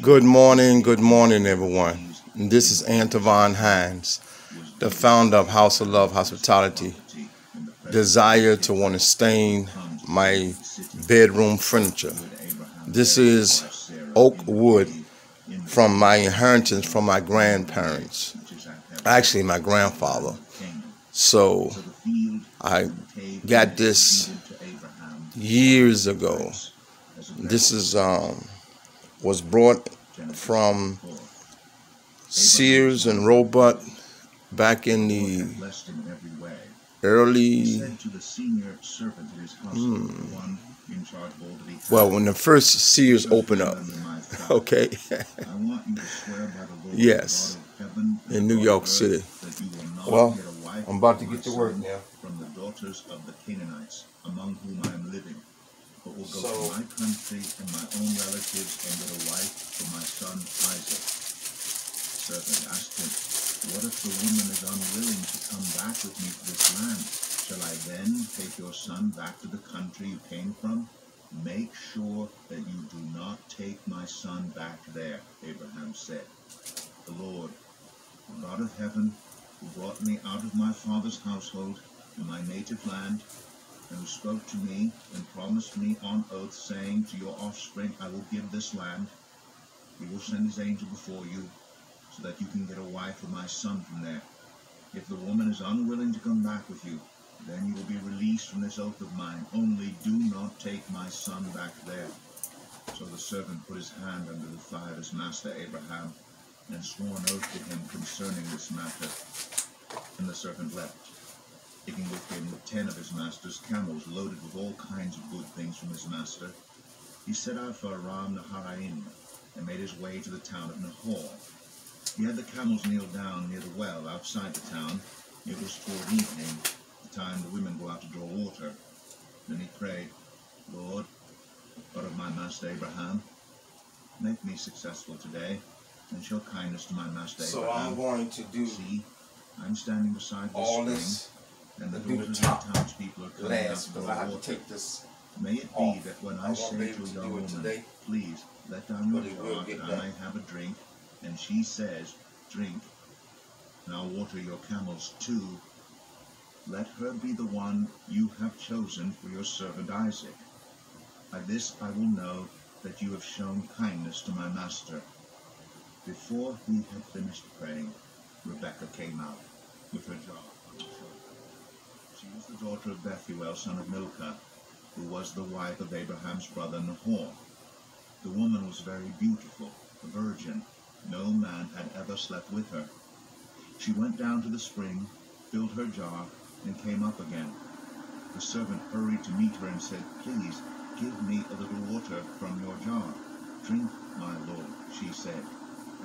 good morning, everyone. This is Antavon Hines, the founder of House of Love Hospitality. Desire to want to stain my bedroom furniture. This is oak wood from my inheritance from my grandparents, actually my grandfather. So I got this years ago. This is was brought from Sears and Roebuck back in the early, well, when the first Sears opened up, okay, yes, in New York City. Well, I'm about to get to work now. From the daughters of the Canaanites, among whom I am living, but will go to my country and my own relatives and get a wife for my son Isaac. The servant asked him, what if the woman is unwilling to come back with me to this land? Shall I then take your son back to the country you came from? Make sure that you do not take my son back there, Abraham said. The Lord, the God of heaven, who brought me out of my father's household in my native land, and who spoke to me and promised me on oath, saying, to your offspring I will give this land. He will send his angel before you, so that you can get a wife for my son from there. If the woman is unwilling to come back with you, then you will be released from this oath of mine. Only do not take my son back there. So the servant put his hand under the thigh of his master Abraham, and swore an oath to him concerning this matter. And the servant left, taking with him 10 of his master's camels loaded with all kinds of good things from his master. He set out for Aram Naharaim, and made his way to the town of Nahor. He had the camels kneel down near the well outside the town. It was toward evening, the time the women go out to draw water. Then he prayed, Lord, God of my master Abraham, make me successful today, and show kindness to my master Abraham. So I'm going to do, see, I'm standing beside this all spring, this, and the do the daughters top of the townspeople are coming out last, to because draw I have water. to take this May it be off. that when I I won't say be to able a to young do it woman, today, please let down your but it jar will get that I done. may have a drink, and she says, drink, and I'll water your camels too, let her be the one you have chosen for your servant Isaac. By this I will know that you have shown kindness to my master. Before he had finished praying, Rebekah came out with her jar on her shoulder. She was the daughter of Bethuel, son of Milcah, who was the wife of Abraham's brother Nahor. The woman was very beautiful, a virgin. No man had ever slept with her. She went down to the spring, filled her jar, and came up again. The servant hurried to meet her and said, please, give me a little water from your jar. Drink, my lord, she said,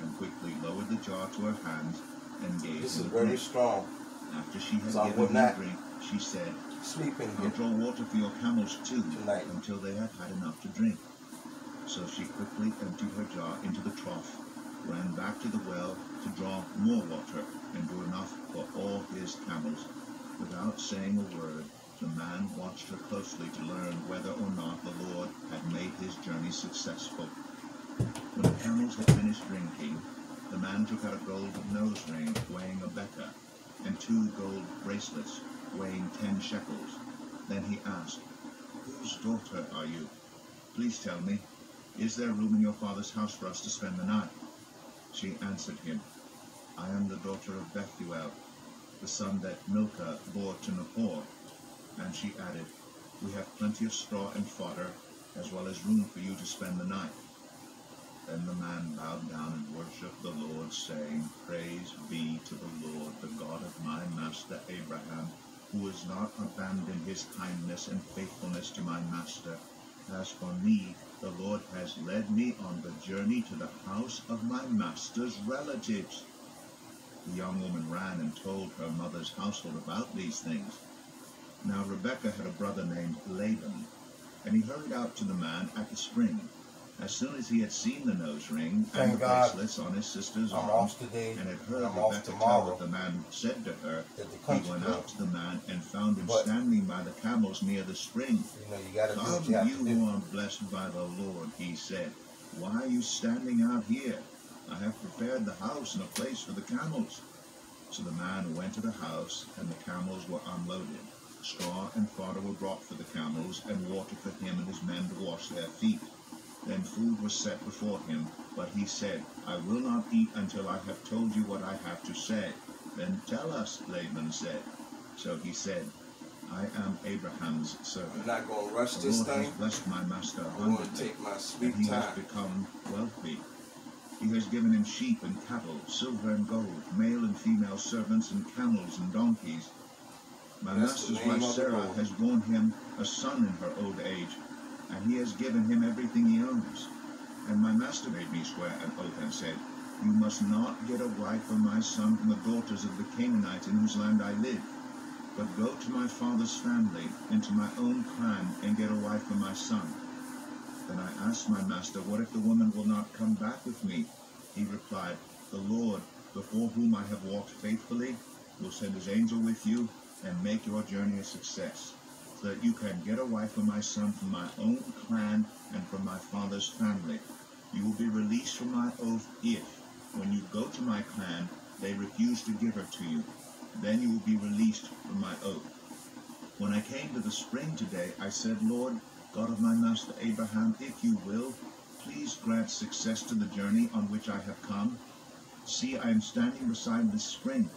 and quickly lowered the jar to her hands and gave This him is a very drink. strong. After she had So I given would him a not drink, she said, sleep in I'll here draw water for your camels too, tonight. until they have had enough to drink. So she quickly emptied her jar into the trough, ran back to the well to draw more water, and drew enough for all his camels. Without saying a word, the man watched her closely to learn whether or not the Lord had made his journey successful. When the camels had finished drinking, the man took out a gold nose ring weighing a beka, and 2 gold bracelets weighing 10 shekels. Then he asked, whose daughter are you? Please tell me, is there room in your father's house for us to spend the night? She answered him, I am the daughter of Bethuel, the son that Milcah bore to Nahor. And she added, we have plenty of straw and fodder, as well as room for you to spend the night. Then the man bowed down and worshipped the Lord, saying, praise be to the Lord, the God of my master Abraham, who has not abandoned his kindness and faithfulness to my master. As for me, the Lord has led me on the journey to the house of my master's relatives. The young woman ran and told her mother's household about these things. Now Rebekah had a brother named Laban, and he hurried out to the man at the spring. As soon as he had seen the nose ring and Thank the God bracelets on his sister's I'm arms, off today and had and heard I'm off Rebecca tell tomorrow what the man said to her, at the he country went club. out to the man and found him But standing by the camels near the spring. you know, you gotta do what Come, you have you to do. who are blessed by the Lord, he said. Why are you standing out here? I have prepared the house and a place for the camels. So the man went to the house, and the camels were unloaded. Straw and fodder were brought for the camels, and water for him and his men to wash their feet. Then food was set before him, but he said, I will not eat until I have told you what I have to say. Then tell us, Laban said. So he said, I am Abraham's servant. I'm not gonna rush The this Lord has thing. blessed my master I'm gonna abundantly, take my and sweet he has time. become wealthy. He has given him sheep and cattle, silver and gold, male and female servants, and camels and donkeys. My That's the master's name wife of the Sarah Lord. has borne him a son in her old age, and he has given him everything he owns. And my master made me swear an oath and said, You must not get a wife for my son from the daughters of the Canaanites in whose land I live, but go to my father's family and to my own clan and get a wife for my son. Then I asked my master, What if the woman will not come back with me? He replied, The Lord, before whom I have walked faithfully, will send his angel with you and make your journey a success, so that you can get a wife for my son from my own clan and from my father's family. You will be released from my oath if, when you go to my clan, they refuse to give her to you. Then you will be released from my oath. When I came to the spring today, I said, Lord, God of my master Abraham, if you will, please grant success to the journey on which I have come. See, I am standing beside this spring.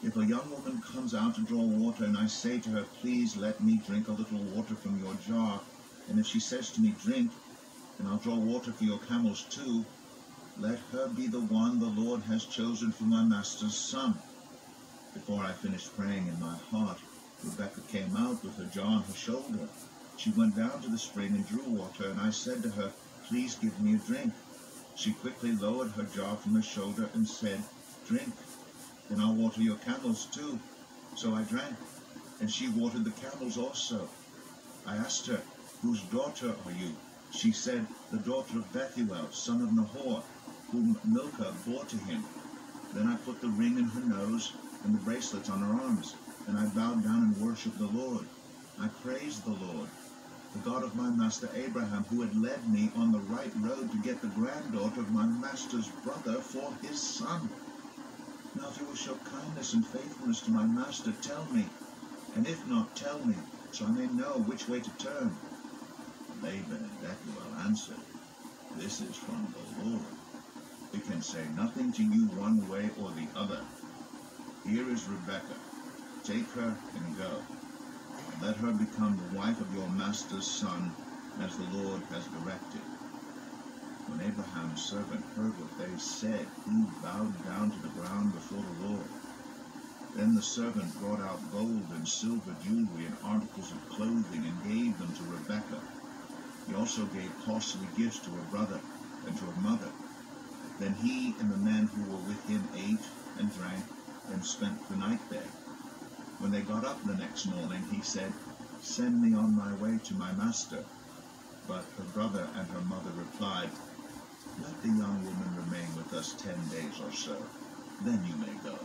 If a young woman comes out to draw water, and I say to her, Please let me drink a little water from your jar, and if she says to me, Drink, and I'll draw water for your camels too, let her be the one the Lord has chosen for my master's son. Before I finished praying in my heart, Rebekah came out with her jar on her shoulder. She went down to the spring and drew water, and I said to her, Please give me a drink. She quickly lowered her jar from her shoulder and said, Drink, and I'll water your camels too. So I drank, and she watered the camels also. I asked her, Whose daughter are you? She said, The daughter of Bethuel, son of Nahor, whom Milcah bore to him. Then I put the ring in her nose and the bracelets on her arms, and I bowed down and worshipped the Lord. I praised the Lord, the God of my master Abraham, who had led me on the right road to get the granddaughter of my master's brother for his son. Now if you will show kindness and faithfulness to my master, tell me, and if not, tell me, so I may know which way to turn. Laban and Bethuel answered, This is from the Lord. We can say nothing to you one way or the other. Here is Rebekah. Take her and go. And let her become the wife of your master's son, as the Lord has directed. When Abraham's servant heard what they said, he bowed down to the ground before the Lord. Then the servant brought out gold and silver jewelry and articles of clothing and gave them to Rebekah. He also gave costly gifts to her brother and to her mother. Then he and the men who were with him ate and drank and spent the night there. When they got up the next morning, he said, Send me on my way to my master. But her brother and her mother replied, Let the young woman remain with us 10 days or so, then you may go.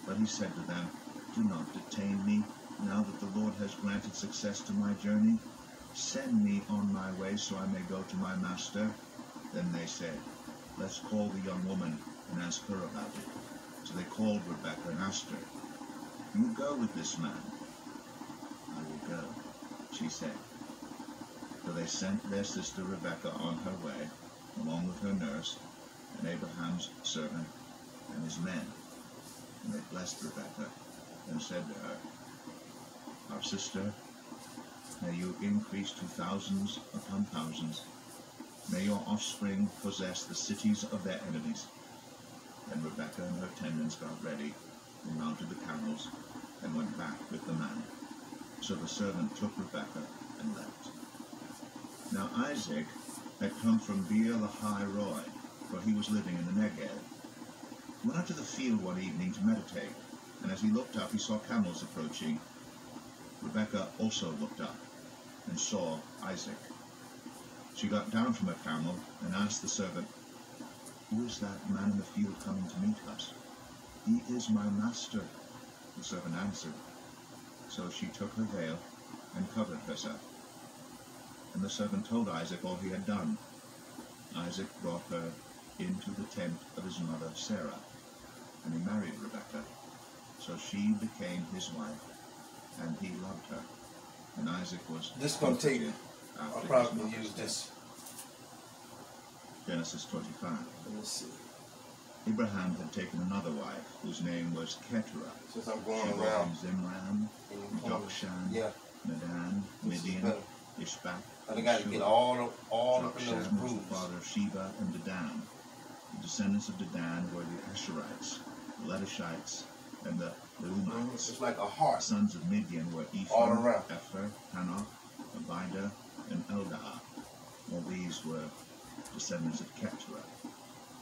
But he said to them, Do not detain me, now that the Lord has granted success to my journey. Send me on my way so I may go to my master. Then they said, Let's call the young woman and ask her about it. So they called Rebekah and asked her, You go with this man. I will go, she said. So they sent their sister Rebekah on her way, along with her nurse, and Abraham's servant, and his men. And they blessed Rebekah, and said to her, Our sister, may you increase to thousands upon thousands. May your offspring possess the cities of their enemies. And Rebekah and her attendants got ready, and mounted the camels, and went back with the man. So the servant took Rebekah and left. Now Isaac had come from Beer Lahai Roi, for he was living in the Negev. He went out to the field one evening to meditate, and as he looked up, he saw camels approaching. Rebekah also looked up and saw Isaac. She got down from her camel and asked the servant, "Who is that man in the field coming to meet us?" "He is my master," the servant answered. So she took her veil and covered herself. And the servant told Isaac all he had done. Isaac brought her into the tent of his mother Sarah, and he married Rebekah. So she became his wife, and he loved her. And Isaac was This is going to take, after I'll his probably mother's use death. this. Genesis 25. Let me see. Abraham had taken another wife, whose name was Keturah. Since I'm She going bore around. him Zimran, Jokshan, Yeah. Medan, This is Midian, better. Ishbak, I got to get all up in those Jokshan was grooves. the father of Sheba and Dedan. The descendants of Dedan were the Asherites, the Letushites, and the Leumites. It's like a heart. The sons of Midian were All Ephraim, around. Epher, Hanoch, Abida, and Eldaah. All these were descendants of Keturah.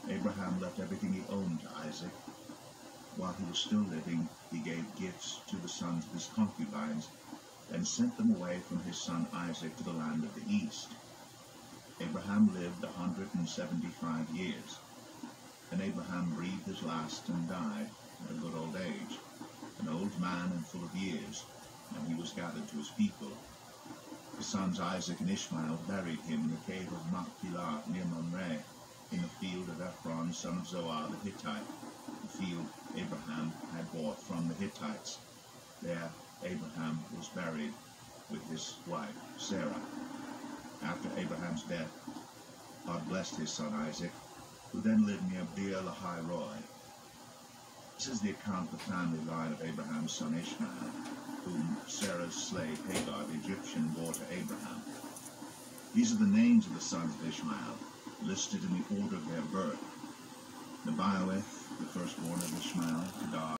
Abraham left everything he owned to Isaac. While he was still living, he gave gifts to the sons of his concubines and sent them away from his son Isaac to the land of the east. Abraham lived 175 years, and Abraham breathed his last and died at a good old age, an old man and full of years, and he was gathered to his people. His sons Isaac and Ishmael buried him in the cave of Machpelah near Mamre, in the field of Ephron, son of Zoar the Hittite, the field Abraham had bought from the Hittites. There Abraham was buried with his wife Sarah. After Abraham's death, God blessed his son Isaac, who then lived near Beer Lahai Roi. This is the account of the family line of Abraham's son Ishmael, whom Sarah's slave Hagar the Egyptian bore to Abraham. These are the names of the sons of Ishmael, listed in the order of their birth. Nebaioth, the firstborn of Ishmael, Kedar,